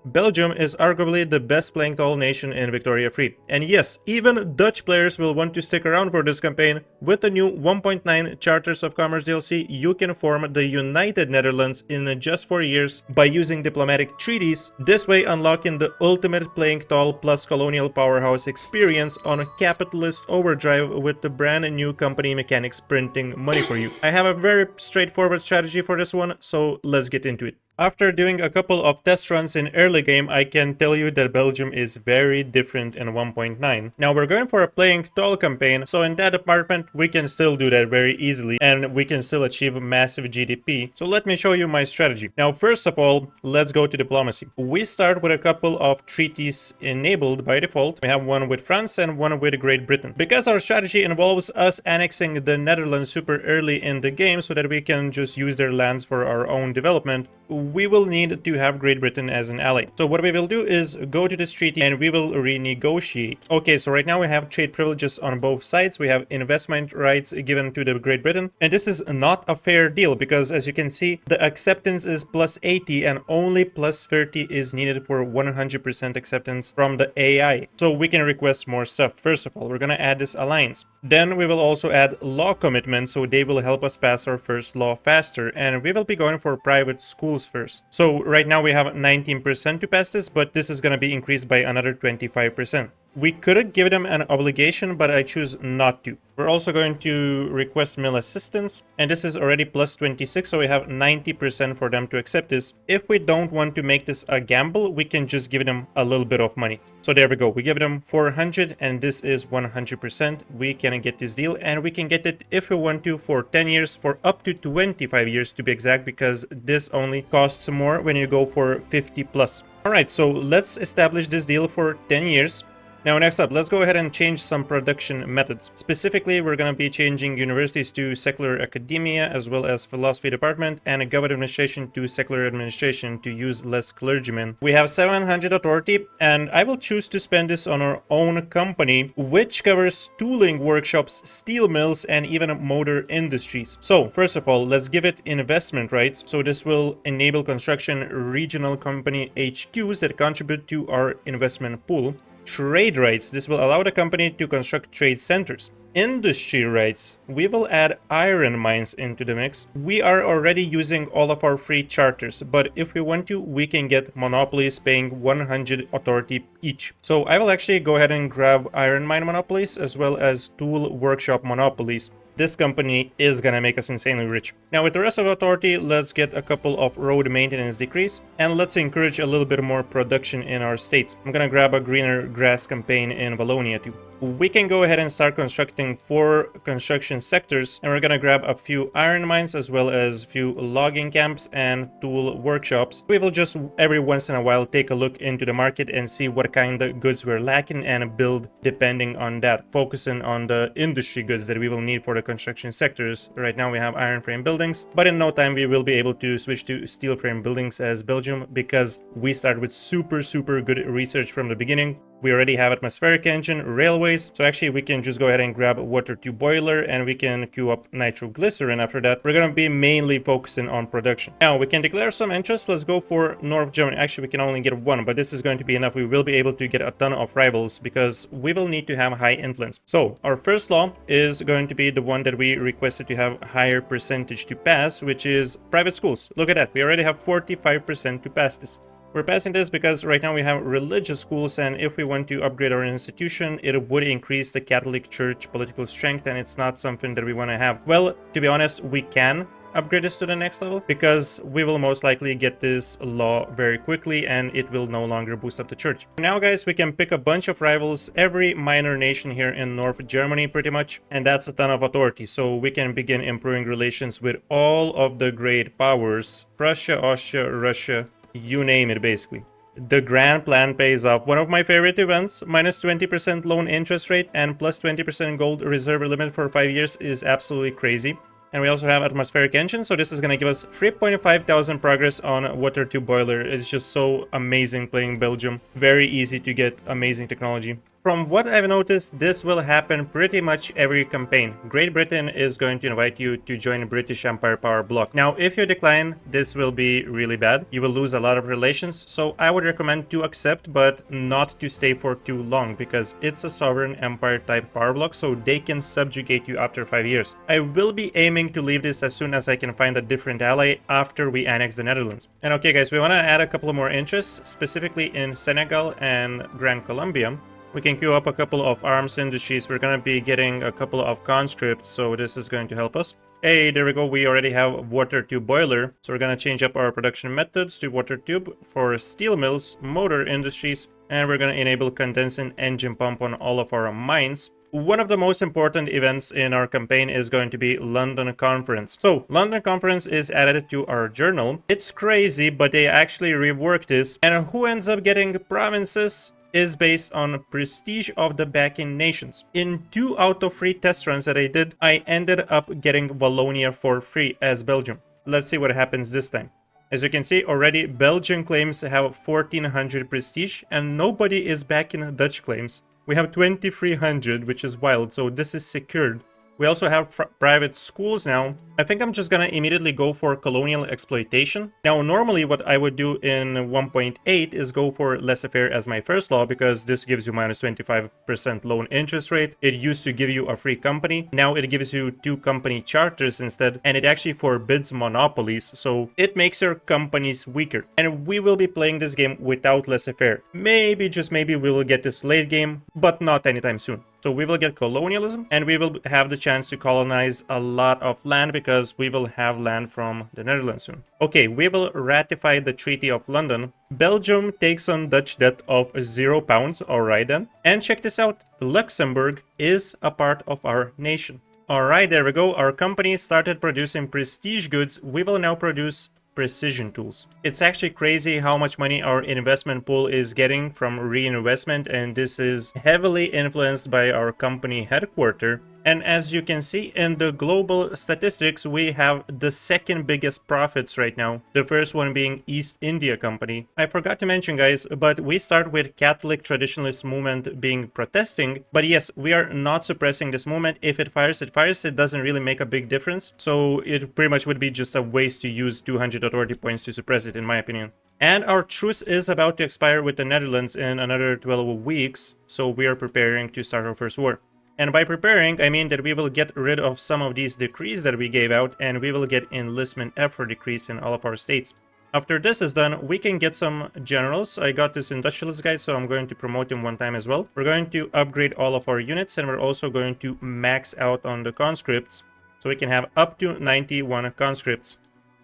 Belgium is arguably the best playing tall nation in Victoria Free. And yes, even Dutch players will want to stick around for this campaign. With the new 1.9 Charters of Commerce DLC, you can form the United Netherlands in just 4 years by using diplomatic treaties, this way unlocking the ultimate playing tall plus colonial powerhouse experience on capitalist overdrive with the brand new company mechanics printing money for you. I have a very straightforward strategy for this one, so let's get into it. After doing a couple of test runs in early game, I can tell you that Belgium is very different in 1.9. Now we're going for a playing tall campaign, so in that department we can still do that very easily and we can still achieve massive GDP. So let me show you my strategy. Now first of all, let's go to diplomacy. We start with a couple of treaties enabled by default. We have one with France and one with Great Britain. Because our strategy involves us annexing the Netherlands super early in the game so that we can just use their lands for our own development, we will need to have Great Britain as an ally. So what we will do is go to this treaty and we will renegotiate. Okay, so right now we have trade privileges on both sides. We have investment rights given to the Great Britain. And this is not a fair deal because as you can see, the acceptance is plus 80 and only plus 30 is needed for 100% acceptance from the AI. So we can request more stuff. First of all, we're gonna add this alliance. Then we will also add law commitments, so they will help us pass our first law faster. And we will be going for private schools first. So right now we have 19% to pass this, but this is going to be increased by another 25%. We could give them an obligation, but I choose not to. We're also going to request mill assistance, and this is already plus 26, so we have 90% for them to accept this. If we don't want to make this a gamble, we can just give them a little bit of money. So there we go. We give them 400, and this is 100%. We can get this deal, and we can get it if we want to for 10 years, for up to 25 years to be exact, because this only costs more when you go for 50 plus. Alright, so let's establish this deal for 10 years. Now next up, let's go ahead and change some production methods. Specifically, we're going to be changing universities to secular academia as well as philosophy department and government administration to secular administration to use less clergymen. We have 700 authority and I will choose to spend this on our own company, which covers tooling workshops, steel mills and even motor industries. So first of all, let's give it investment rights. So this will enable construction regional company HQs that contribute to our investment pool. Trade rights. This will allow the company to construct trade centers. Industry rights. We will add iron mines into the mix. We are already using all of our free charters, but if we want to, we can get monopolies paying 100 authority each. So I will actually go ahead and grab iron mine monopolies as well as tool workshop monopolies. This company is gonna make us insanely rich. Now with the rest of the authority, let's get a couple of road maintenance decrease and let's encourage a little bit more production in our states. I'm gonna grab a greener grass campaign in Wallonia too. We can go ahead and start constructing 4 construction sectors and we're gonna grab a few iron mines as well as a few logging camps and tool workshops. We will just every once in a while take a look into the market and see what kind of goods we're lacking and build depending on that, focusing on the industry goods that we will need for the construction sectors. Right now we have iron frame buildings, but in no time we will be able to switch to steel frame buildings as Belgium because we start with super good research from the beginning. We already have atmospheric engine, railways, so actually we can just go ahead and grab a water tube boiler and we can queue up nitroglycerin after that. We're going to be mainly focusing on production. Now we can declare some interests. Let's go for North Germany. Actually we can only get 1, but this is going to be enough. We will be able to get a ton of rivals because we will need to have high influence. So our first law is going to be the one that we requested to have higher percentage to pass, which is private schools. Look at that. We already have 45% to pass this. We're passing this because right now we have religious schools, and if we want to upgrade our institution, it would increase the Catholic Church political strength, and it's not something that we want to have. Well, to be honest, we can upgrade this to the next level because we will most likely get this law very quickly and it will no longer boost up the church. Now guys, we can pick a bunch of rivals, every minor nation here in North Germany pretty much, and that's a ton of authority. So we can begin improving relations with all of the great powers, Prussia, Austria, Russia, you name it basically. The grand plan pays off. One of my favorite events, minus 20% loan interest rate and plus 20% gold reserve limit for 5 years is absolutely crazy. And we also have atmospheric engine, so this is going to give us 3,500 progress on water tube boiler. It's just so amazing playing Belgium. Very easy to get amazing technology. From what I've noticed, this will happen pretty much every campaign. Great Britain is going to invite you to join British Empire Power Bloc. Now, if you decline, this will be really bad. You will lose a lot of relations, so I would recommend to accept, but not to stay for too long, because it's a sovereign empire type power bloc, so they can subjugate you after 5 years. I will be aiming to leave this as soon as I can find a different ally after we annex the Netherlands. And okay guys, we want to add a couple more interests, specifically in Senegal and Grand Colombia. We can queue up a couple of arms industries. We're going to be getting a couple of conscripts, so this is going to help us. Hey, there we go. We already have water tube boiler. So we're going to change up our production methods to water tube for steel mills, motor industries, and we're going to enable condensing engine pump on all of our mines. One of the most important events in our campaign is going to be London Conference. So, London Conference is added to our journal. It's crazy, but they actually reworked this. And who ends up getting provinces is based on prestige of the backing nations. In 2 out of 3 test runs that I did, I ended up getting Wallonia for free as Belgium. Let's see what happens this time. As you can see already, Belgian claims have 1400 prestige and nobody is backing Dutch claims. We have 2300, which is wild, so this is secured. We also have private schools now. I think I'm just gonna immediately go for colonial exploitation. Now, normally what I would do in 1.8 is go for laissez-faire as my first law, because this gives you minus 25% loan interest rate. It used to give you a free company. Now it gives you 2 company charters instead, and it actually forbids monopolies, so it makes your companies weaker. And we will be playing this game without laissez-faire. Maybe, just maybe, we will get this late game, but not anytime soon. So we will get colonialism, and we will have the chance to colonize a lot of land, because we will have land from the Netherlands soon. Okay, we will ratify the Treaty of London. Belgium takes on Dutch debt of £0. Alright then. And check this out, Luxembourg is a part of our nation. Alright, there we go. Our company started producing prestige goods. We will now produce precision tools. It's actually crazy how much money our investment pool is getting from reinvestment, and this is heavily influenced by our company headquarters. And as you can see in the global statistics, we have the second biggest profits right now. The first one being East India Company. I forgot to mention, guys, but we start with Catholic traditionalist movement being protesting. But yes, we are not suppressing this movement. If it fires, it fires. It doesn't really make a big difference. So it pretty much would be just a waste to use 200 authority points to suppress it, in my opinion. And our truce is about to expire with the Netherlands in another 12 weeks. So we are preparing to start our first war. And by preparing, I mean that we will get rid of some of these decrees that we gave out, and we will get enlistment effort decrease in all of our states. After this is done, we can get some generals. I got this industrialist guy, so I'm going to promote him one time as well. We're going to upgrade all of our units, and we're also going to max out on the conscripts, so we can have up to 91 conscripts.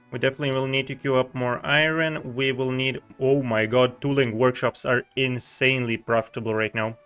We definitely will need to queue up more iron. We will need... oh my god, tooling workshops are insanely profitable right now.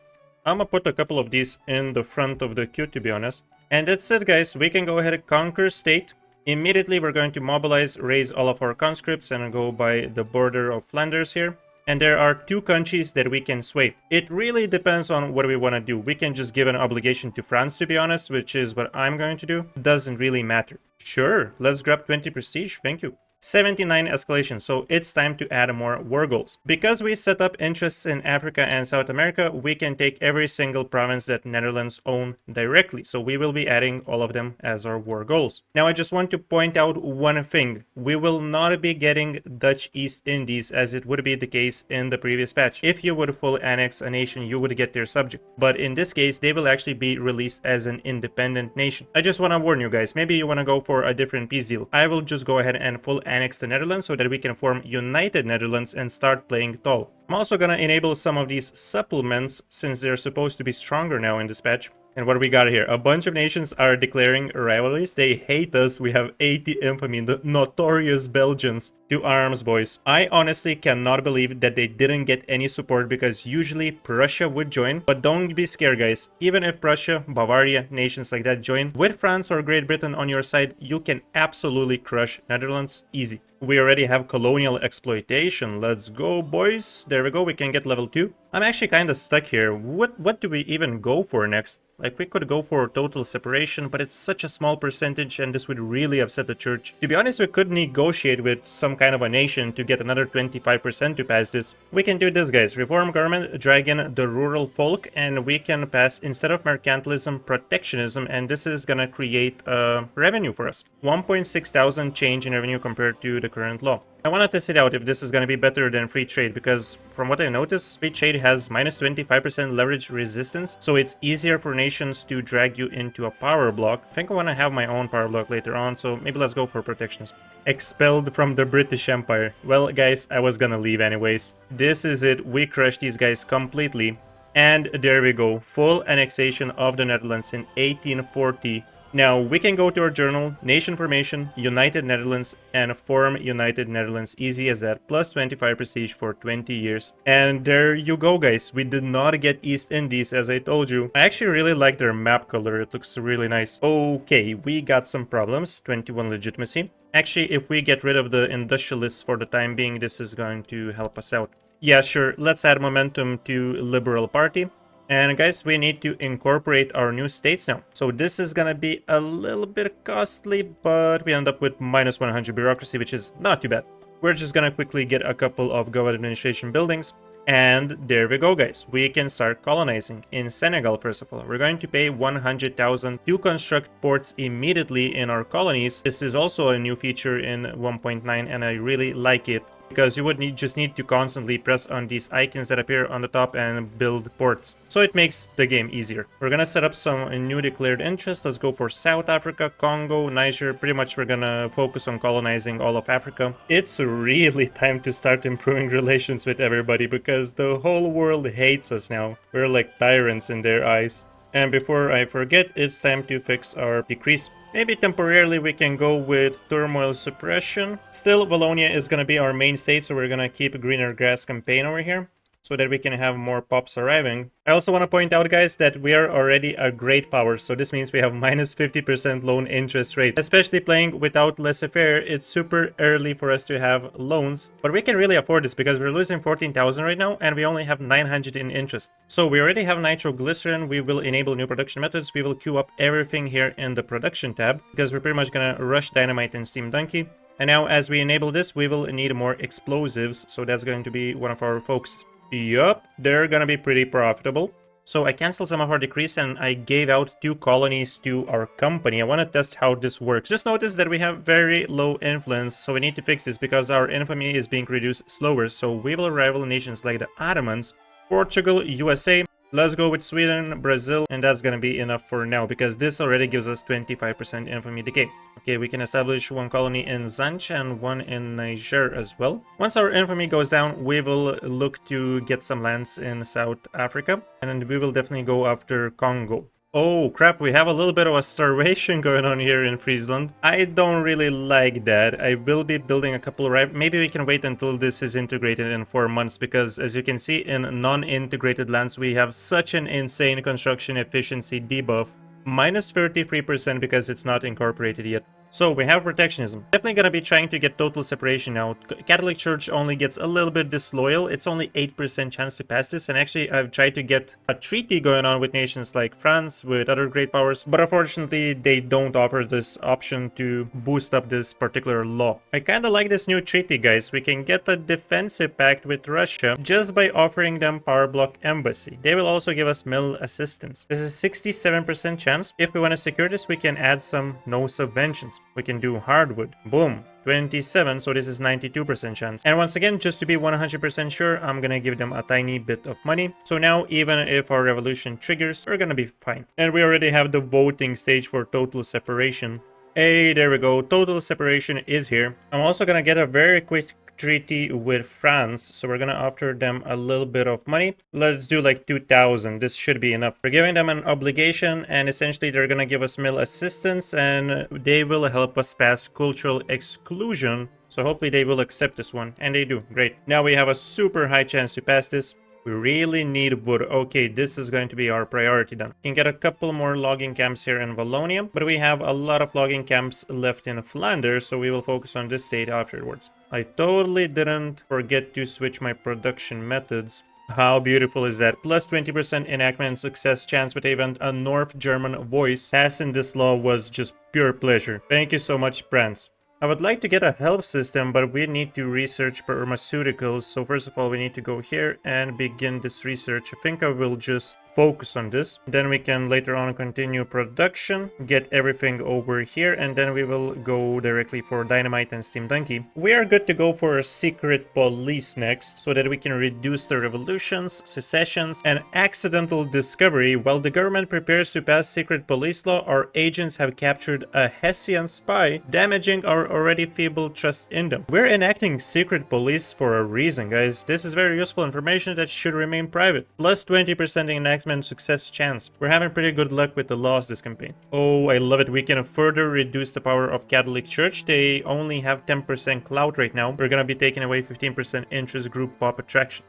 I'm gonna put a couple of these in the front of the queue, to be honest. And that's it, guys. We can go ahead and conquer state. Immediately, we're going to mobilize, raise all of our conscripts, and go by the border of Flanders here. And there are 2 countries that we can sway. It really depends on what we want to do. We can just give an obligation to France, to be honest, which is what I'm going to do. Doesn't really matter. Sure, let's grab 20 prestige. Thank you. 79 escalation, so it's time to add more war goals. Because we set up interests in Africa and South America, we can take every single province that Netherlands own directly, so we will be adding all of them as our war goals. Now I just want to point out one thing. We will not be getting Dutch East Indies as it would be the case in the previous patch. If you would fully annex a nation, you would get their subject. But in this case, they will actually be released as an independent nation. I just want to warn you guys, maybe you want to go for a different peace deal. I will just go ahead and full annex the Netherlands so that we can form United Netherlands and start playing tall. I'm also gonna enable some of these supplements since they're supposed to be stronger now in this patch. And what we got here, a bunch of nations are declaring rivalries. They hate us. We have 80 infamy, the notorious Belgians. To arms, boys. I honestly cannot believe that they didn't get any support, because usually Prussia would join. But don't be scared, guys. Even if Prussia, Bavaria, nations like that join, with France or Great Britain on your side, you can absolutely crush Netherlands easy. We already have colonial exploitation. Let's go, boys. There we go. We can get level 2. I'm actually kind of stuck here. What do we even go for next? Like, we could go for total separation, but it's such a small percentage and this would really upset the church. To be honest, we could negotiate with some kind of a nation to get another 25% to pass this. We can do this, guys. Reform government, drag in the rural folk, and we can pass, instead of mercantilism, protectionism, and this is gonna create a revenue for us. 1.6 thousand change in revenue compared to the current law. I want to test it out if this is going to be better than free trade, because from what I noticed, free trade has minus 25% leverage resistance, so it's easier for nations to drag you into a power block. I think I want to have my own power block later on, so maybe let's go for protectionism. Expelled from the British Empire. Well, guys, I was gonna leave anyways. This is it. We crushed these guys completely. And there we go. Full annexation of the Netherlands in 1840. Now, we can go to our journal, nation formation, United Netherlands, and form United Netherlands. Easy as that. Plus 25 prestige for 20 years. And there you go, guys. We did not get East Indies, as I told you. I actually really like their map color. It looks really nice. Okay, we got some problems. 21 legitimacy. Actually, if we get rid of the industrialists for the time being, this is going to help us out. Yeah, sure. Let's add momentum to Liberal Party. And guys, we need to incorporate our new states now. So this is gonna be a little bit costly, but we end up with minus 100 bureaucracy, which is not too bad. We're just gonna quickly get a couple of government administration buildings. And there we go, guys. We can start colonizing in Senegal. First of all, we're going to pay 100,000 to construct ports immediately in our colonies. This is also a new feature in 1.9, and I really like it, because you would just need to constantly press on these icons that appear on the top and build ports. So it makes the game easier. We're gonna set up some new declared interests. Let's go for South Africa, Congo, Niger. Pretty much we're gonna focus on colonizing all of Africa. It's really time to start improving relations with everybody, because the whole world hates us now. We're like tyrants in their eyes. And before I forget, it's time to fix our decrease. Maybe temporarily we can go with turmoil suppression. Still, Wallonia is going to be our main state, so we're going to keep a greener grass campaign over here, so that we can have more pops arriving. I also want to point out, guys, that we are already a great power, so this means we have minus 50% loan interest rate. Especially playing without laissez-faire, it's super early for us to have loans, but we can really afford this because we're losing 14,000 right now, and we only have 900 in interest. So we already have nitroglycerin. We will enable new production methods. We will queue up everything here in the production tab, because we're pretty much gonna rush dynamite and steam donkey. And now, as we enable this, we will need more explosives, so that's going to be one of our focuses. Yup, they're gonna be pretty profitable. So I canceled some of our decrees and I gave out 2 colonies to our company. I want to test how this works. Just notice that we have very low influence, so we need to fix this because our infamy is being reduced slower. So we will rival nations like the Ottomans, Portugal, USA. Let's go with Sweden, Brazil, and that's gonna be enough for now, because this already gives us 25% infamy decay. Okay, we can establish 1 colony in Zanj and 1 in Niger as well. Once our infamy goes down, we will look to get some lands in South Africa, and then we will definitely go after Congo. Oh crap, we have a little bit of a starvation going on here in Friesland. I don't really like that. I will be building a couple of... Maybe we can wait until this is integrated in 4 months, because as you can see, in non-integrated lands we have such an insane construction efficiency debuff. Minus 33% because it's not incorporated yet. So we have protectionism. Definitely gonna be trying to get total separation now. Catholic Church only gets a little bit disloyal. It's only 8% chance to pass this. And actually I've tried to get a treaty going on with nations like France, with other great powers. But unfortunately they don't offer this option to boost up this particular law. I kinda like this new treaty, guys. We can get a defensive pact with Russia just by offering them power block embassy. They will also give us mill assistance. This is 67% chance. If we want to secure this, we can add some no subventions. We can do hardwood. Boom. 27, so this is 92% chance. And once again, just to be 100% sure, I'm gonna give them a tiny bit of money. So now, even if our revolution triggers, we're gonna be fine. And we already have the voting stage for total separation. Hey, there we go. Total separation is here. I'm also gonna get a very quick treaty with France, so we're gonna offer them a little bit of money. Let's do like 2,000. This should be enough. We're giving them an obligation, and essentially they're gonna give us mill assistance, and they will help us pass cultural exclusion. So hopefully they will accept this one, and they do. Great. Now we have a super high chance to pass this. We really need wood. Okay, this is going to be our priority then. We can get a couple more logging camps here in Wallonia, but we have a lot of logging camps left in Flanders, so we will focus on this state afterwards. I totally didn't forget to switch my production methods. How beautiful is that? Plus 20% enactment success chance with even a North German voice. Passing this law was just pure pleasure. Thank you so much, France. I would like to get a health system, but we need to research pharmaceuticals. So first of all, we need to go here and begin this research. I think I will just focus on this. Then we can later on continue production, get everything over here, and then we will go directly for dynamite and steam donkey. We are good to go for a secret police next, so that we can reduce the revolutions, secessions, and accidental discovery. While the government prepares to pass secret police law, our agents have captured a Hessian spy, damaging our already feeble trust in them. We're enacting secret police for a reason, guys. This is very useful information that should remain private. Plus 20% enactment success chance. We're having pretty good luck with the laws this campaign. Oh, I love it. We can further reduce the power of Catholic Church. They only have 10% clout right now. We're gonna be taking away 15% interest group pop attraction.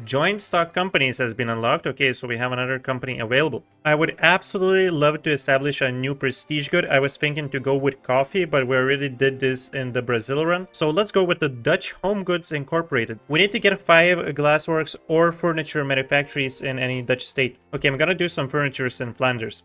Joint stock companies has been unlocked. Okay, so we have another company available. I would absolutely love to establish a new prestige good. I was thinking to go with coffee, but we already did this in the Brazil run. So let's go with the Dutch Home Goods Incorporated. We need to get 5 glassworks or furniture manufacturers in any Dutch state. Okay, I'm gonna do some furnitures in Flanders.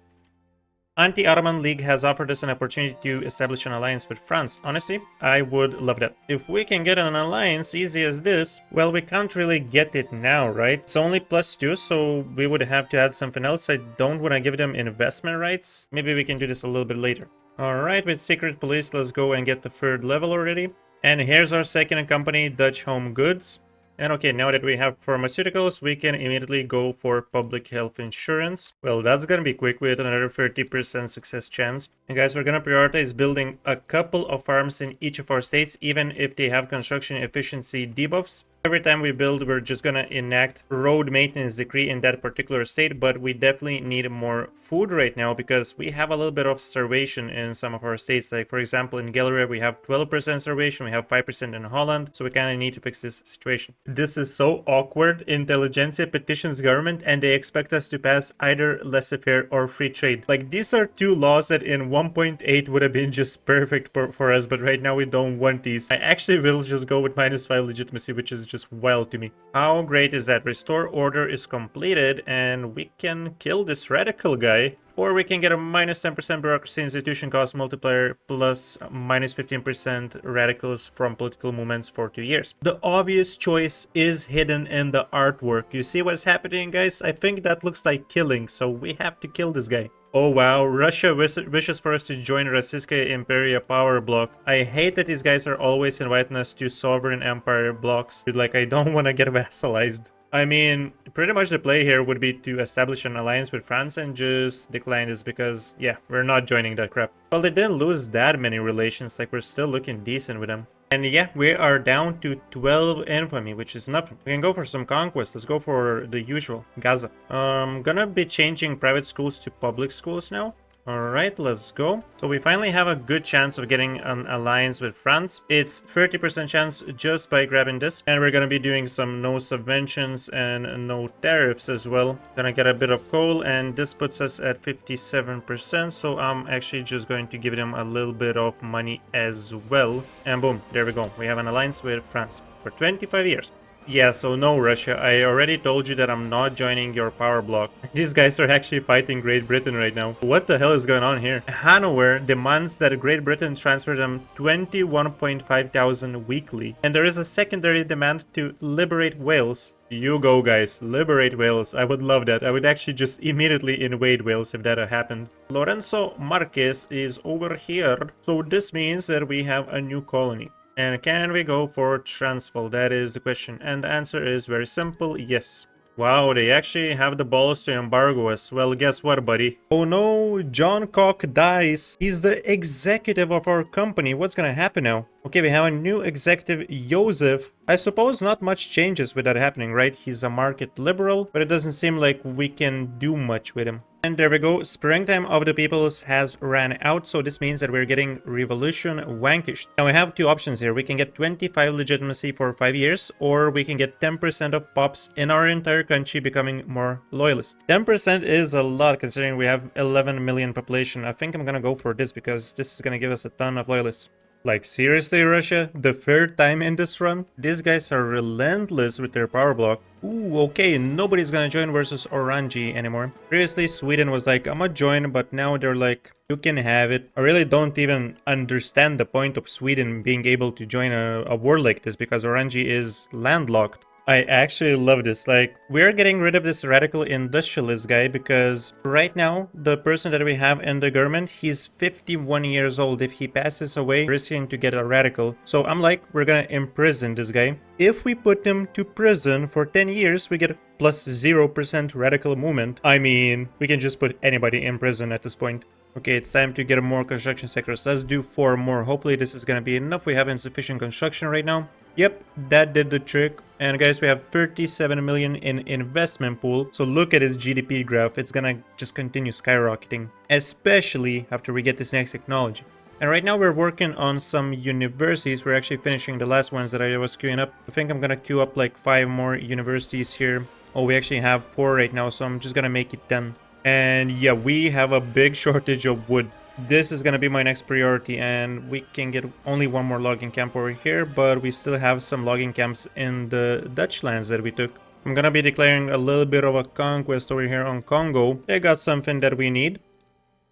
Anti-Ottoman League has offered us an opportunity to establish an alliance with France. Honestly, I would love that. If we can get an alliance easy as this, well, we can't really get it now, right? It's only +2, so we would have to add something else. I don't want to give them investment rights. Maybe we can do this a little bit later. Alright, with Secret Police, let's go and get the 3rd level already. And here's our second company, Dutch Home Goods. And okay, now that we have pharmaceuticals, we can immediately go for public health insurance. Well, that's gonna be quick with another 30% success chance. And guys, we're gonna prioritize building a couple of farms in each of our states, even if they have construction efficiency debuffs. Every time we build, we're just gonna enact road maintenance decree in that particular state, but we definitely need more food right now because we have a little bit of starvation in some of our states. Like for example, in Galleria, we have 12% starvation, we have 5% in Holland, so we kind of need to fix this situation. This is so awkward. Intelligentsia petitions government and they expect us to pass either laissez-faire or free trade. Like these are 2 laws that in 1.8 would have been just perfect for us, but right now we don't want these. I actually will just go with -5 legitimacy, which is just wild to me. How great is that? Restore order is completed and we can kill this radical guy. Or we can get a -10% bureaucracy institution cost multiplier plus -15% radicals from political movements for 2 years. The obvious choice is hidden in the artwork. You see what's happening, guys? I think that looks like killing, so we have to kill this guy. Oh wow, Russia wishes for us to join Rossiyskaya Imperia power bloc. I hate that these guys are always inviting us to sovereign empire blocks. Dude, like I don't want to get vassalized. I mean, pretty much the play here would be to establish an alliance with France and just decline this because, yeah, we're not joining that crap. Well, they didn't lose that many relations, like we're still looking decent with them. And yeah, we are down to 12 infamy, which is nothing. We can go for some conquest. Let's go for the usual, Gaza. Gonna be changing private schools to public schools now. Alright, let's go. So we finally have a good chance of getting an alliance with France. It's 30% chance just by grabbing this. And we're gonna be doing some no subventions and no tariffs as well. Gonna get a bit of coal and this puts us at 57%. So I'm actually just going to give them a little bit of money as well. And boom, there we go. We have an alliance with France for 25 years. Yeah, so no, Russia, I already told you that I'm not joining your power bloc. These guys are actually fighting Great Britain right now. What the hell is going on here? Hanover demands that Great Britain transfer them 21.5 thousand weekly. And there is a secondary demand to liberate Wales. You go, guys, liberate Wales. I would love that. I would actually just immediately invade Wales if that had happened. Lorenzo Marquez is over here. So this means that we have a new colony. And can we go for Transvaal? That is the question. And the answer is very simple, yes. Wow, they actually have the balls to embargo us. Well, guess what, buddy? Oh no, John Koch dies. He's the executive of our company. What's gonna happen now? Okay, we have a new executive, Joseph. I suppose not much changes with that happening, right? He's a market liberal, but it doesn't seem like we can do much with him. And there we go, Springtime of the Peoples has ran out, so this means that we're getting Revolution vanquished. Now we have 2 options here. We can get 25 legitimacy for 5 years, or we can get 10% of pops in our entire country becoming more loyalist. 10% is a lot considering we have 11 million population. I think I'm gonna go for this because this is gonna give us a ton of loyalists. Like seriously, Russia? The third time in this run? These guys are relentless with their power block. Ooh, okay, nobody's gonna join versus Orange anymore. Previously, Sweden was like, I'ma join, but now they're like, you can have it. I really don't even understand the point of Sweden being able to join a war like this, because Orange is landlocked. I actually love this. Like, we're getting rid of this radical industrialist guy because right now, the person that we have in the government, he's 51 years old. If he passes away, risking to get a radical. So I'm like, we're gonna imprison this guy. If we put him to prison for 10 years, we get plus 0% radical movement. I mean, we can just put anybody in prison at this point. Okay, it's time to get more construction sectors. Let's do 4 more. Hopefully this is gonna be enough. We have insufficient construction right now. Yep, that did the trick. And guys, we have 37 million in investment pool. So look at his GDP graph. It's gonna just continue skyrocketing, especially after we get this next technology. And right now we're working on some universities. We're actually finishing the last ones that I was queuing up. I think I'm gonna queue up like 5 more universities here. Oh, we actually have 4 right now, so I'm just gonna make it 10. And yeah, we have a big shortage of wood. This is gonna be my next priority, and we can get only 1 more logging camp over here, but we still have some logging camps in the Dutch lands that we took. I'm gonna be declaring a little bit of a conquest over here on Congo. They got something that we need.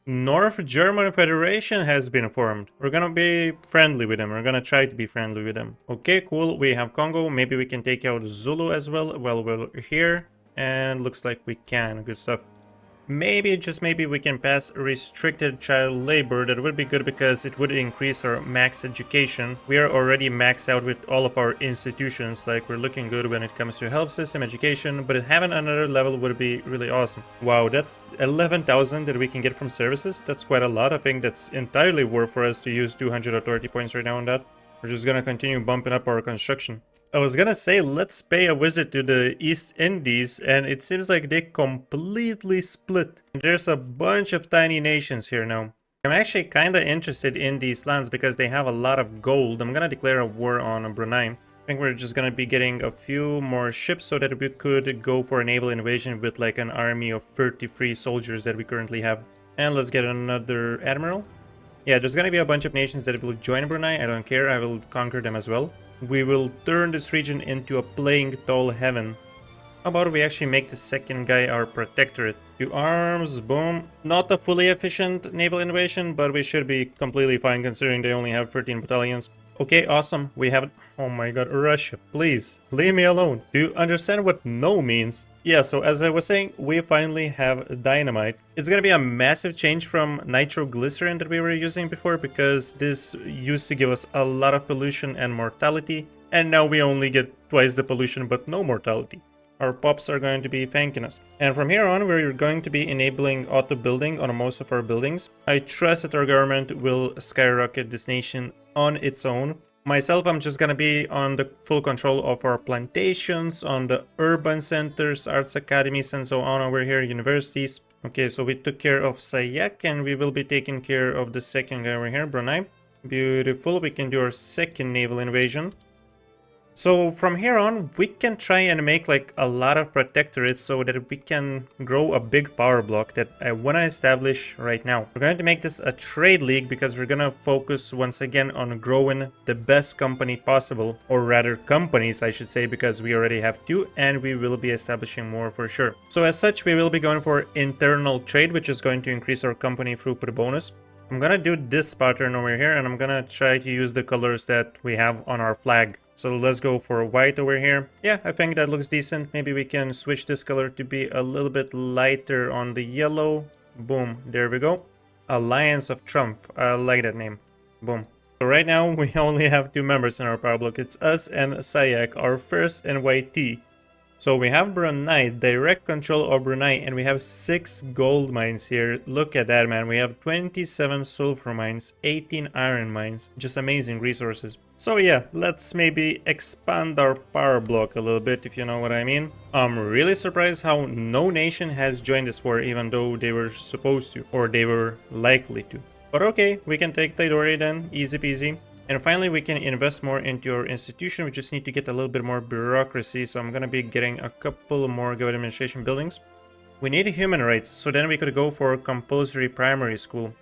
North German Federation has been formed. We're gonna be friendly with them. We're gonna try to be friendly with them. Okay, cool. We have Congo. Maybe we can take out Zulu as well while we're here. And looks like we can. Good stuff. Maybe, just maybe, we can pass restricted child labor. That would be good because it would increase our max education. We are already maxed out with all of our institutions. Like, we're looking good when it comes to health system, education, but having another level would be really awesome. Wow, that's 11,000 that we can get from services. That's quite a lot. I think that's entirely worth for us to use 200 authority points right now on that. We're just gonna continue bumping up our construction. I was gonna say, let's pay a visit to the East Indies, and it seems like they completely split. There's a bunch of tiny nations here now. I'm actually kinda interested in these lands because they have a lot of gold. I'm gonna declare a war on Brunei. I think we're just gonna be getting a few more ships so that we could go for a naval invasion with like an army of 33 soldiers that we currently have. And let's get another admiral. Yeah, there's gonna be a bunch of nations that will join Brunei. I don't care, I will conquer them as well. We will turn this region into a playing tall heaven. How about we actually make the second guy our protectorate? 2 arms, boom. Not a fully efficient naval invasion, but we should be completely fine considering they only have 13 battalions. Okay, awesome. We have... Oh my god, Russia, please, leave me alone. Do you understand what no means? Yeah, so as I was saying, we finally have dynamite. It's gonna be a massive change from nitroglycerin that we were using before, because this used to give us a lot of pollution and mortality, and now we only get twice the pollution but no mortality. Our pops are going to be thanking us. And from here on, we're going to be enabling auto building on most of our buildings. I trust that our government will skyrocket this nation on its own. Myself, I'm just gonna be on the full control of our plantations, on the urban centers, arts academies, and so on over here, universities. Okay, so we took care of Sayak, and we will be taking care of the second guy over here, Brunei. Beautiful, we can do our second naval invasion. So from here on, we can try and make like a lot of protectorates so that we can grow a big power block that I want to establish right now. We're going to make this a trade league because we're going to focus once again on growing the best company possible, or rather companies I should say, because we already have 2 and we will be establishing more for sure. So as such, we will be going for internal trade, which is going to increase our company throughput bonus. I'm gonna do this pattern over here, and I'm gonna try to use the colors that we have on our flag. So let's go for white over here. Yeah, I think that looks decent. Maybe we can switch this color to be a little bit lighter on the yellow. Boom, there we go. Alliance of Trump. I like that name. Boom. So right now we only have 2 members in our power block. It's us and Sayak, our first NYT. So we have Brunei, direct control of Brunei, and we have 6 gold mines here. Look at that, man. We have 27 sulfur mines, 18 iron mines. Just amazing resources. So yeah, let's maybe expand our power block a little bit, if you know what I mean. I'm really surprised how no nation has joined this war, even though they were supposed to, or they were likely to. But okay, we can take Tidore then, easy peasy. And finally, we can invest more into our institution. We just need to get a little bit more bureaucracy. So I'm going to be getting a couple more government administration buildings. We need human rights, so then we could go for compulsory primary school.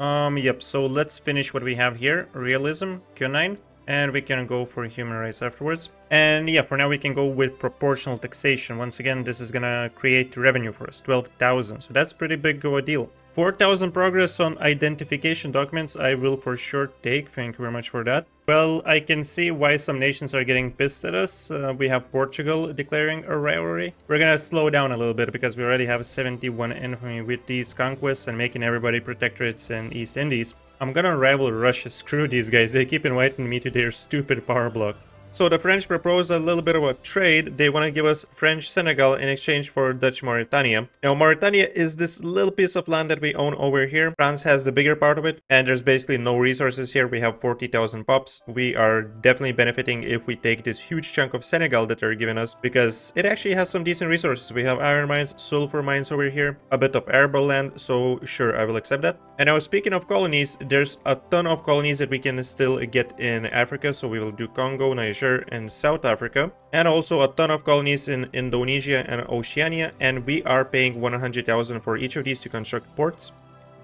Yep, so let's finish what we have here. Realism, Q9. And we can go for human rights afterwards. And yeah, for now we can go with proportional taxation. Once again, this is gonna create revenue for us, 12,000. So that's pretty big of a deal. 4,000 progress on identification documents I will for sure take. Thank you very much for that. Well, I can see why some nations are getting pissed at us. We have Portugal declaring a rivalry. We're gonna slow down a little bit because we already have 71 infamy with these conquests and making everybody protectorates in East Indies. I'm gonna rival Russia. Screw these guys, they keep inviting me to their stupid power block. So the French proposed a little bit of a trade. They want to give us French Senegal in exchange for Dutch Mauritania. Now Mauritania is this little piece of land that we own over here. France has the bigger part of it, and there's basically no resources here. We have 40,000 pops. We are definitely benefiting if we take this huge chunk of Senegal that they're giving us, because it actually has some decent resources. We have iron mines, sulfur mines over here, a bit of arable land, so sure, I will accept that. And now speaking of colonies, there's a ton of colonies that we can still get in Africa, so we will do Congo, Niger, and South Africa, and also a ton of colonies in Indonesia and Oceania, and we are paying 100,000 for each of these to construct ports.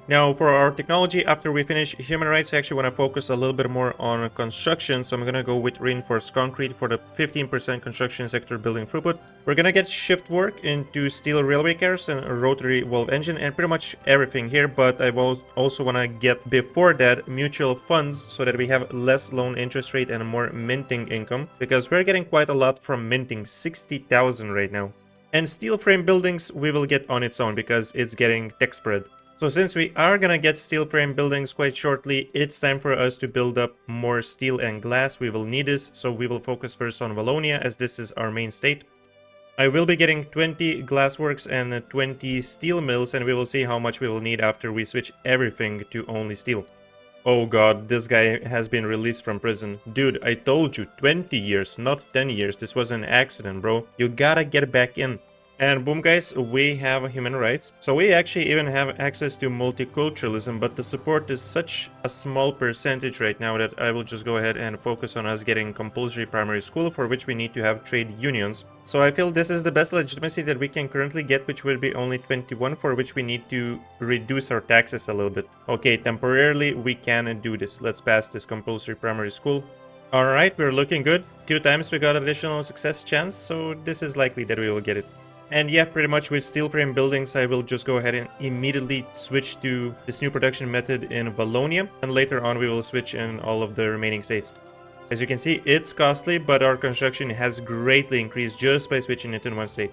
Now for our technology, after we finish human rights, I actually want to focus a little bit more on construction, so I'm going to go with reinforced concrete for the 15% construction sector building throughput. We're going to get shift work into steel railway cars and a rotary valve engine and pretty much everything here, but I also want to get before that mutual funds so that we have less loan interest rate and more minting income, because we're getting quite a lot from minting, 60,000 right now. And steel frame buildings we will get on its own because it's getting tech spread. So since we are gonna get steel frame buildings quite shortly, it's time for us to build up more steel and glass. We will need this, so we will focus first on Wallonia as this is our main state. I will be getting 20 glassworks and 20 steel mills, and we will see how much we will need after we switch everything to only steel. Oh god, this guy has been released from prison. Dude, I told you, 20 years, not 10 years. This was an accident, bro. You gotta get back in. And boom guys, we have human rights. So we actually even have access to multiculturalism, but the support is such a small percentage right now that I will just go ahead and focus on us getting compulsory primary school, for which we need to have trade unions. So I feel this is the best legitimacy that we can currently get, which will be only 21, for which we need to reduce our taxes a little bit. Okay, temporarily we can do this. Let's pass this compulsory primary school. Alright, we're looking good. 2 times we got additional success chance, so this is likely that we will get it. And yeah, pretty much with steel frame buildings, I will just go ahead and immediately switch to this new production method in Wallonia, and later on we will switch in all of the remaining states. As you can see, it's costly, but our construction has greatly increased just by switching it in one state.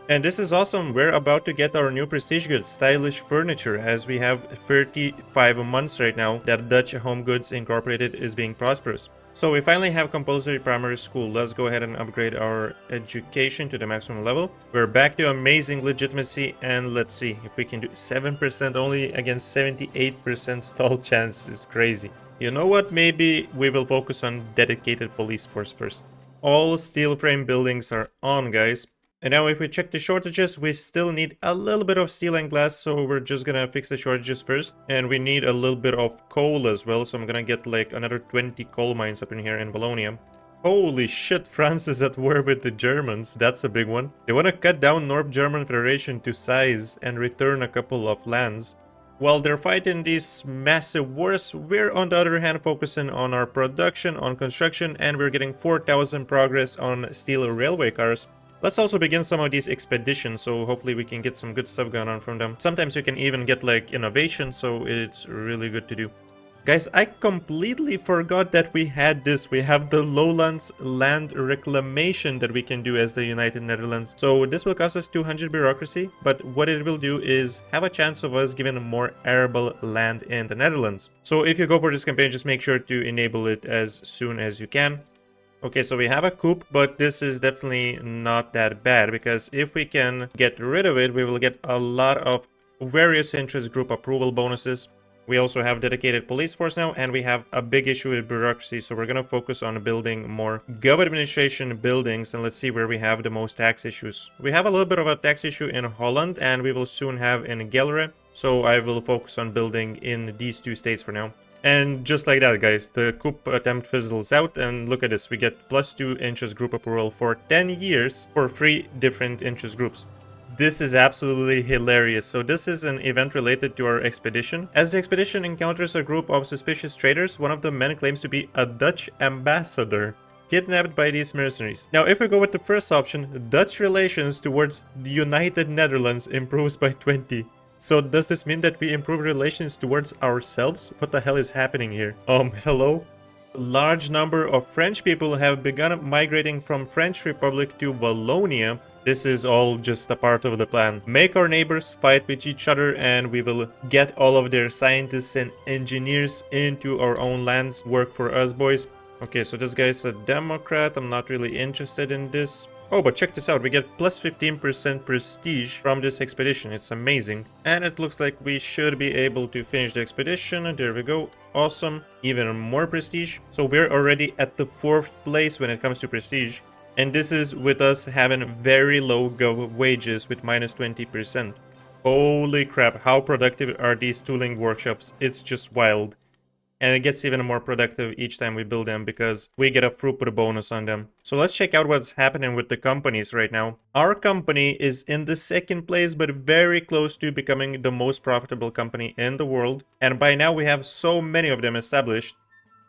And this is awesome, we're about to get our new prestige goods, stylish furniture, as we have 35 months right now that Dutch Home Goods Incorporated is being prosperous. So we finally have compulsory primary school. Let's go ahead and upgrade our education to the maximum level. We're back to amazing legitimacy, and let's see if we can do 7% only against 78% stall chance. Is crazy. You know what? Maybe we will focus on dedicated police force first. All steel frame buildings are on, guys. And now if we check the shortages, we still need a little bit of steel and glass, so we're just gonna fix the shortages first. And we need a little bit of coal as well, so I'm gonna get like another 20 coal mines up in here in Wallonia. Holy shit, France is at war with the Germans, that's a big one. They wanna cut down North German Federation to size and return a couple of lands. While they're fighting these massive wars, we're on the other hand focusing on our production, on construction, and we're getting 4,000 progress on steel railway cars. Let's also begin some of these expeditions, so hopefully we can get some good stuff going on from them. Sometimes you can even get like innovation, so it's really good to do. Guys, I completely forgot that we had this. We have the Lowlands land reclamation that we can do as the United Netherlands. So this will cost us 200 bureaucracy, but what it will do is have a chance of us giving more arable land in the Netherlands. So if you go for this campaign, just make sure to enable it as soon as you can. Okay, so we have a coup, but this is definitely not that bad, because if we can get rid of it, we will get a lot of various interest group approval bonuses. We also have dedicated police force now, and we have a big issue with bureaucracy, so we're gonna focus on building more government administration buildings, and let's see where we have the most tax issues. We have a little bit of a tax issue in Holland, and we will soon have in Gelre, so I will focus on building in these 2 states for now. And just like that, guys, the coup attempt fizzles out, and look at this, we get +2 interest group approval for 10 years for 3 different interest groups. This is absolutely hilarious. So this is an event related to our expedition. As the expedition encounters a group of suspicious traders, one of the men claims to be a Dutch ambassador, kidnapped by these mercenaries. Now, if we go with the first option, Dutch relations towards the United Netherlands improves by 20. So does this mean that we improve relations towards ourselves? What the hell is happening here? Hello? A large number of French people have begun migrating from French Republic to Wallonia. This is all just a part of the plan. Make our neighbors fight with each other and we will get all of their scientists and engineers into our own lands. Work for us, boys. Okay, so this guy's a Democrat. I'm not really interested in this. Oh, but check this out. We get plus 15% prestige from this expedition. It's amazing. And it looks like we should be able to finish the expedition. There we go. Awesome. Even more prestige. So we're already at the 4th place when it comes to prestige. And this is with us having very low gov wages with minus 20%. Holy crap, how productive are these tooling workshops? It's just wild. And it gets even more productive each time we build them because we get a throughput bonus on them. So let's check out what's happening with the companies right now. Our company is in the 2nd place, but very close to becoming the most profitable company in the world. And by now we have so many of them established.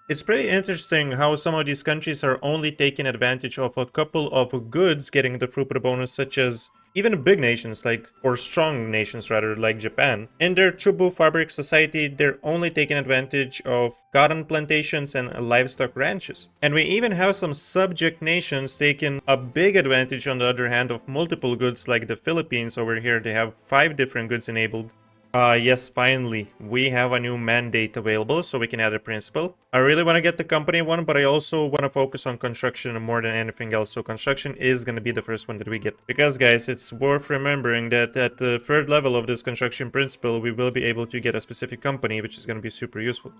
It's pretty interesting how some of these countries are only taking advantage of a couple of goods getting the throughput bonus, such as even big nations or strong nations rather, like Japan. In their Chubu fabric society, they're only taking advantage of cotton plantations and livestock ranches. And we even have some subject nations taking a big advantage on the other hand of multiple goods, like the Philippines over here. They have 5 different goods enabled. Yes, finally, we have a new mandate available, so we can add a principal. I really want to get the company one, but I also want to focus on construction more than anything else, so construction is going to be the first one that we get. Because, guys, it's worth remembering that at the 3rd level of this construction principal, we will be able to get a specific company, which is going to be super useful.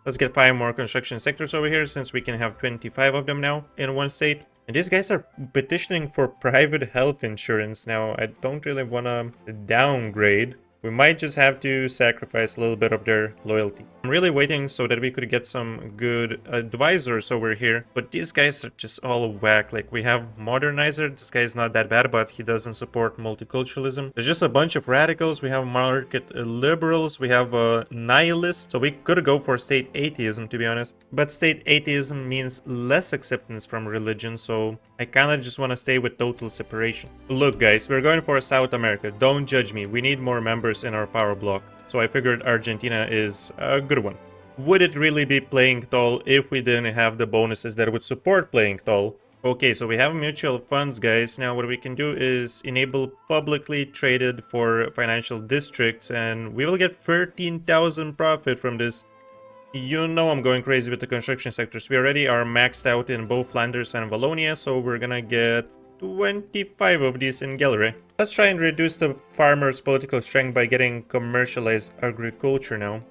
Let's get 5 more construction sectors over here, since we can have 25 of them now in one state. And these guys are petitioning for private health insurance. Now, I don't really want to downgrade. We might just have to sacrifice a little bit of their loyalty. I'm really waiting so that we could get some good advisors over here. But these guys are just all whack. Like, we have Modernizer. This guy is not that bad, but he doesn't support multiculturalism. There's just a bunch of radicals. We have market liberals. We have nihilists. So we could go for state atheism, to be honest. But state atheism means less acceptance from religion. So I kind of just want to stay with total separation. Look, guys, we're going for South America. Don't judge me. We need more members in our power block. So I figured Argentina is a good one. Would it really be playing tall if we didn't have the bonuses that would support playing tall? Okay, so we have mutual funds, guys. Now what we can do is enable publicly traded for financial districts, and we will get 13,000 profit from this. You know I'm going crazy with the construction sectors. We already are maxed out in both Flanders and Wallonia, so we're gonna get 25 of these in Gallery. Let's try and reduce the farmers' political strength by getting commercialized agriculture now.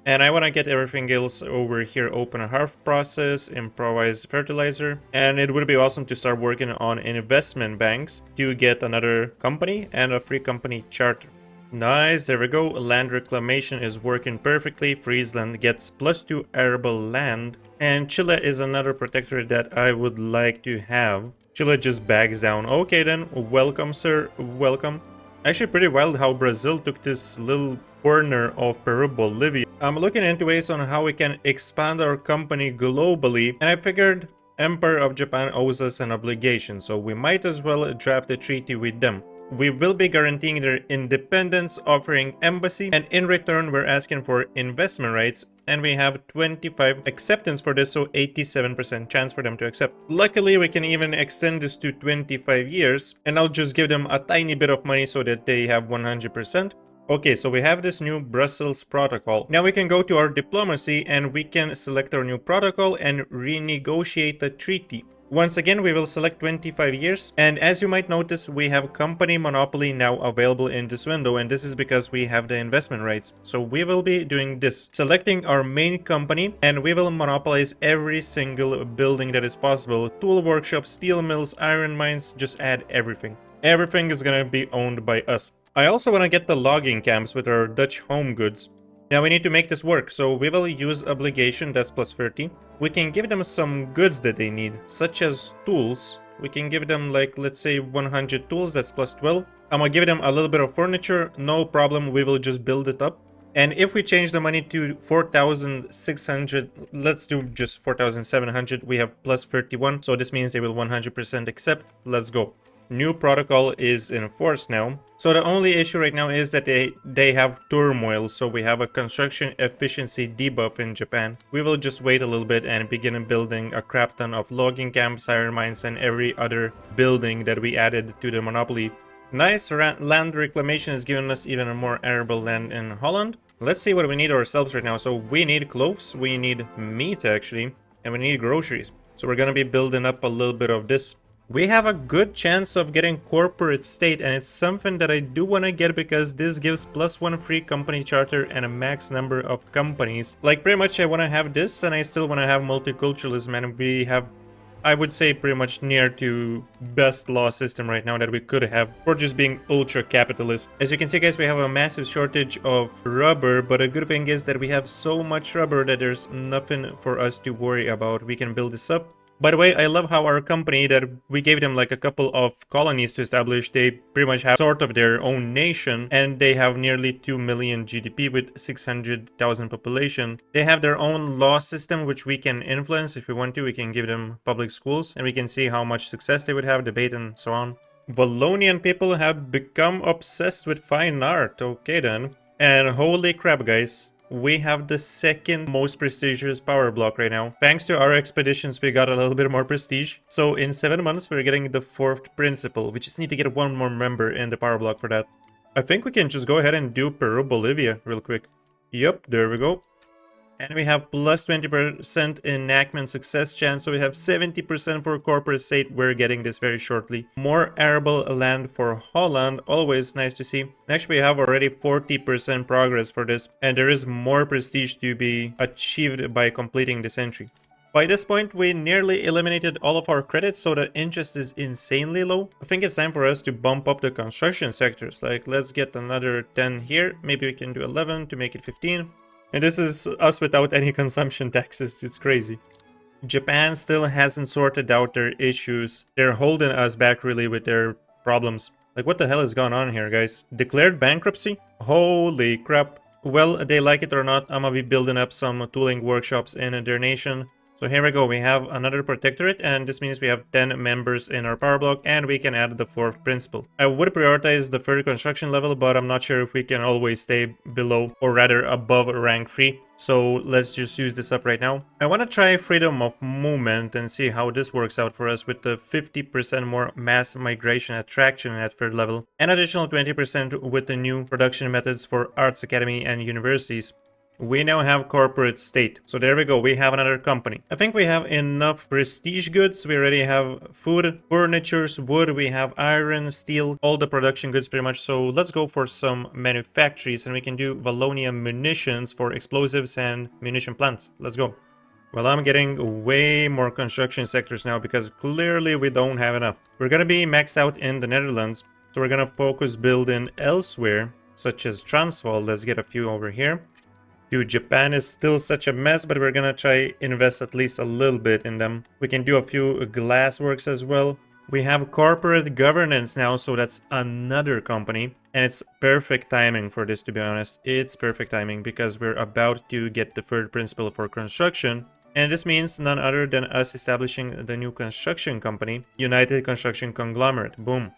And I want to get everything else over here. Open a hearth process, improvised fertilizer. And it would be awesome to start working on investment banks to get another company and a free company charter. Nice, there we go. Land reclamation is working perfectly. Friesland gets +2 arable land. And Chile is another protectorate that I would like to have. Chile just backs down. Okay then, welcome sir, welcome. Actually pretty wild how Brazil took this little corner of Peru, Bolivia. I'm looking into ways on how we can expand our company globally, and I figured Emperor of Japan owes us an obligation, so we might as well draft a treaty with them. We will be guaranteeing their independence, offering embassy, and in return we're asking for investment rights, and we have 25 acceptance for this, so 87% chance for them to accept. Luckily, we can even extend this to 25 years, and I'll just give them a tiny bit of money so that they have 100%. Okay, so we have this new Brussels protocol. Now we can go to our diplomacy and we can select our new protocol and renegotiate the treaty. Once again, we will select 25 years, and as you might notice, we have company monopoly now available in this window, and this is because we have the investment rights. So we will be doing this, selecting our main company, and we will monopolize every single building that is possible. Tool workshops, steel mills, iron mines, just add everything. Everything is gonna be owned by us. I also want to get the logging camps with our Dutch home goods. Now we need to make this work, so we will use obligation, that's +30. We can give them some goods that they need, such as tools, We can give them like, let's say 100 tools, that's plus 12. I'm gonna give them a little bit of furniture, no problem, we will just build it up. And if we change the money to 4,600, let's do just 4,700, we have plus 31, so this means they will 100% accept. Let's go. New protocol is in force now. So the only issue right now is that they have turmoil, so we have a construction efficiency debuff in Japan. We will just wait a little bit and begin building a crap ton of logging camps, iron mines, and every other building that we added to the monopoly. Nice, land reclamation is giving us even more arable land in Holland. Let's see what we need ourselves right now. So we need cloves, we need meat actually, and we need groceries. So we're gonna be building up a little bit of this. We have a good chance of getting corporate state, and it's something that I do want to get because this gives +1 free company charter and a max number of companies. Like pretty much I want to have this, and I still want to have multiculturalism, and we have, I would say, pretty much near to best law system right now that we could have for just being ultra capitalist. As you can see guys, we have a massive shortage of rubber, but a good thing is that we have so much rubber that there's nothing for us to worry about. We can build this up. By the way, I love how our company that we gave them like a couple of colonies to establish, they pretty much have sort of their own nation, and they have nearly 2 million GDP with 600,000 population. They have their own law system which we can influence if we want to. We can give them public schools and we can see how much success they would have, debate and so on. Wallonian people have become obsessed with fine art. Okay then. And holy crap guys, we have the second most prestigious power block right now. Thanks to our expeditions, we got a little bit more prestige. So in 7 months, we're getting the 4th principal. We just need to get one more member in the power block for that. I think we can just go ahead and do Peru, Bolivia real quick. Yep, there we go. And we have plus 20% enactment success chance, so we have 70% for corporate state. We're getting this very shortly. More arable land for Holland, always nice to see. Next, we have already 40% progress for this, and there is more prestige to be achieved by completing this entry. By this point, we nearly eliminated all of our credits, so the interest is insanely low. I think it's time for us to bump up the construction sectors. Like, let's get another 10 here. Maybe we can do 11 to make it 15. And this is us without any consumption taxes. It's crazy. Japan still hasn't sorted out their issues. They're holding us back really with their problems. Like, what the hell is going on here, guys? Declared bankruptcy? Holy crap. Well, they like it or not, I'm gonna be building up some tooling workshops in their nation. So here we go, we have another protectorate, and this means we have 10 members in our power block, and we can add the 4th principal. I would prioritize the 3rd construction level, but I'm not sure if we can always stay below, or rather above rank 3. So let's just use this up right now. I want to try freedom of movement and see how this works out for us with the 50% more mass migration attraction at 3rd level, and additional 20% with the new production methods for arts academy and universities. We now have corporate state. So there we go, we have another company. I think we have enough prestige goods. We already have food, furnitures, wood, we have iron, steel, all the production goods pretty much. So let's go for some manufactories, and we can do Wallonia munitions for explosives and munition plants. Let's go. Well, I'm getting way more construction sectors now because clearly we don't have enough. We're gonna be maxed out in the Netherlands. So we're gonna focus building elsewhere, such as Transvaal. Let's get a few over here. Dude, Japan is still such a mess, but we're gonna try invest at least a little bit in them. We can do a few glass works as well. We have corporate governance now, so that's another company. And it's perfect timing for this, to be honest. It's perfect timing because we're about to get the 3rd principle for construction. And this means none other than us establishing the new construction company, United Construction Conglomerate. Boom.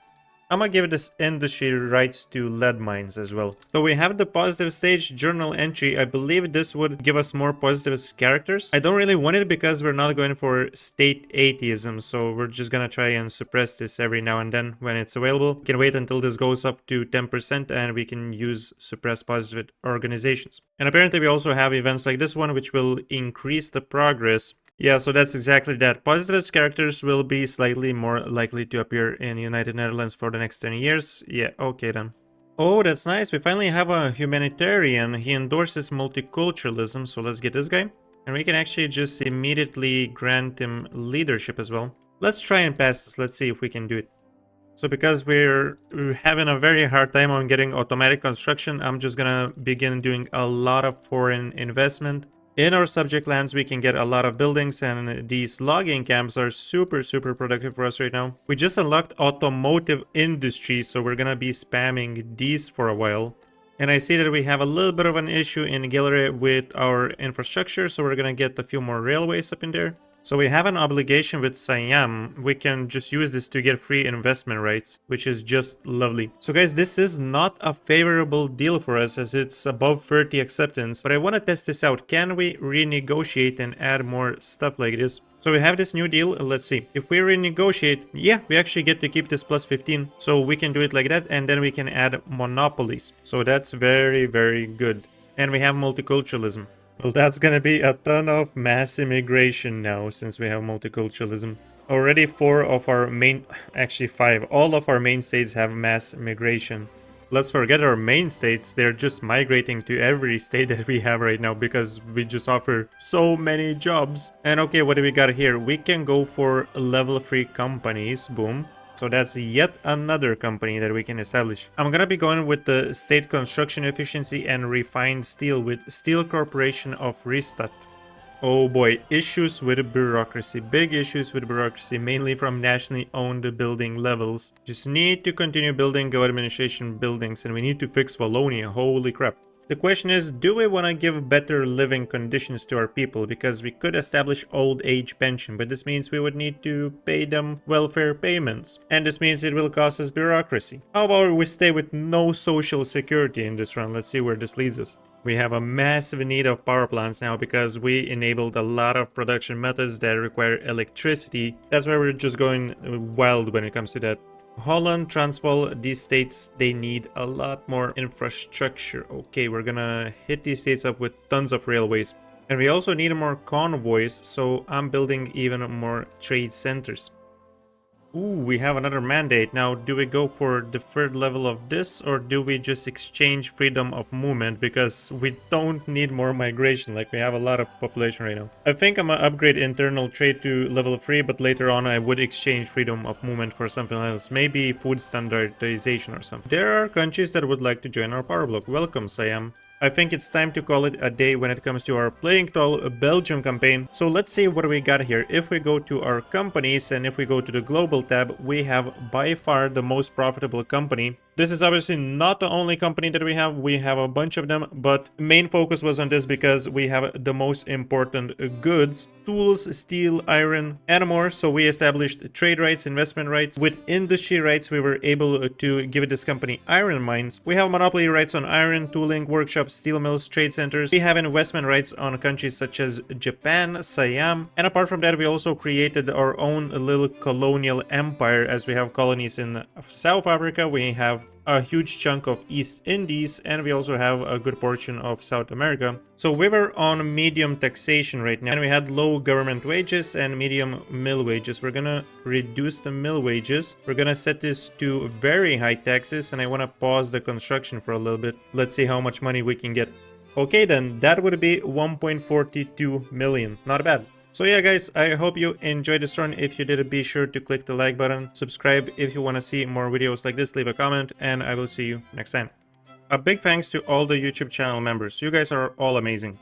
I'm gonna give this industry rights to lead mines as well. So we have the positive stage journal entry. I believe this would give us more positive characters. I don't really want it because we're not going for state atheism, so we're just gonna try and suppress this every now and then when it's available. We can wait until this goes up to 10% and we can use suppress positive organizations. And apparently we also have events like this one which will increase the progress. Yeah, so that's exactly that. Positivist characters will be slightly more likely to appear in United Netherlands for the next 10 years. Yeah, okay then. Oh, that's nice. We finally have a humanitarian. He endorses multiculturalism, so let's get this guy. And we can actually just immediately grant him leadership as well. Let's try and pass this. Let's see if we can do it. So because we're having a very hard time on getting automatic construction, I'm just gonna begin doing a lot of foreign investment. In our subject lands, we can get a lot of buildings, and these logging camps are super productive for us right now. We just unlocked automotive industry, so we're gonna be spamming these for a while. And I see that we have a little bit of an issue in Gallery with our infrastructure, so we're gonna get a few more railways up in there. So we have an obligation with Siam. We can just use this to get free investment rights, which is just lovely. So guys, this is not a favorable deal for us as it's above 30 acceptance, but I want to test this out. Can we renegotiate and add more stuff like this? So we have this new deal. Let's see. If we renegotiate, yeah, we actually get to keep this plus 15. So we can do it like that, and then we can add monopolies. So that's very good. And we have multiculturalism. Well, that's gonna be a ton of mass immigration now, since we have multiculturalism. Already 4 of our main, actually 5, all of our main states have mass migration. Let's forget our main states, they're just migrating to every state that we have right now because we just offer so many jobs. And okay, what do we got here? We can go for level 3 companies, boom. So that's yet another company that we can establish. I'm gonna be going with the state construction efficiency and refined steel with Steel Corporation of Ristad. Oh boy, issues with bureaucracy. Big issues with bureaucracy, mainly from nationally owned building levels. Just need to continue building good administration buildings, and we need to fix Wallonia. Holy crap. The question is, do we want to give better living conditions to our people? Because we could establish old age pension, but this means we would need to pay them welfare payments. And this means it will cost us bureaucracy. How about we stay with no social security in this run? Let's see where this leads us. We have a massive need of power plants now because we enabled a lot of production methods that require electricity. That's why we're just going wild when it comes to that. Holland, Transvaal, these states, they need a lot more infrastructure. Okay, we're gonna hit these states up with tons of railways. And we also need more convoys, so I'm building even more trade centers. Ooh, we have another mandate. Now, do we go for the third level of this, or do we just exchange freedom of movement? Because we don't need more migration, like we have a lot of population right now. I think I'm gonna upgrade internal trade to level 3, but later on I would exchange freedom of movement for something else. Maybe food standardization or something. There are countries that would like to join our power block. Welcome, Siam. I think it's time to call it a day when it comes to our playing tall Belgium campaign. So let's see what we got here. If we go to our companies and if we go to the global tab, we have by far the most profitable company. This is obviously not the only company that we have a bunch of them, but main focus was on this because we have the most important goods, tools, steel, iron, and more. So we established trade rights, investment rights. With industry rights, we were able to give this company iron mines. We have monopoly rights on iron, tooling, workshops, steel mills, trade centers. We have investment rights on countries such as Japan, Siam, and apart from that, we also created our own little colonial empire as we have colonies in South Africa. We have a huge chunk of East Indies, and we also have a good portion of South America. So we were on medium taxation right now, and we had low government wages and medium mill wages. We're gonna reduce the mill wages. We're gonna set this to very high taxes, and I want to pause the construction for a little bit. Let's see how much money we can get. Okay then, that would be 1.42 million. Not bad. So yeah guys, I hope you enjoyed this run. If you did, be sure to click the like button, subscribe if you want to see more videos like this, leave a comment, and I will see you next time. A big thanks to all the YouTube channel members. You guys are all amazing.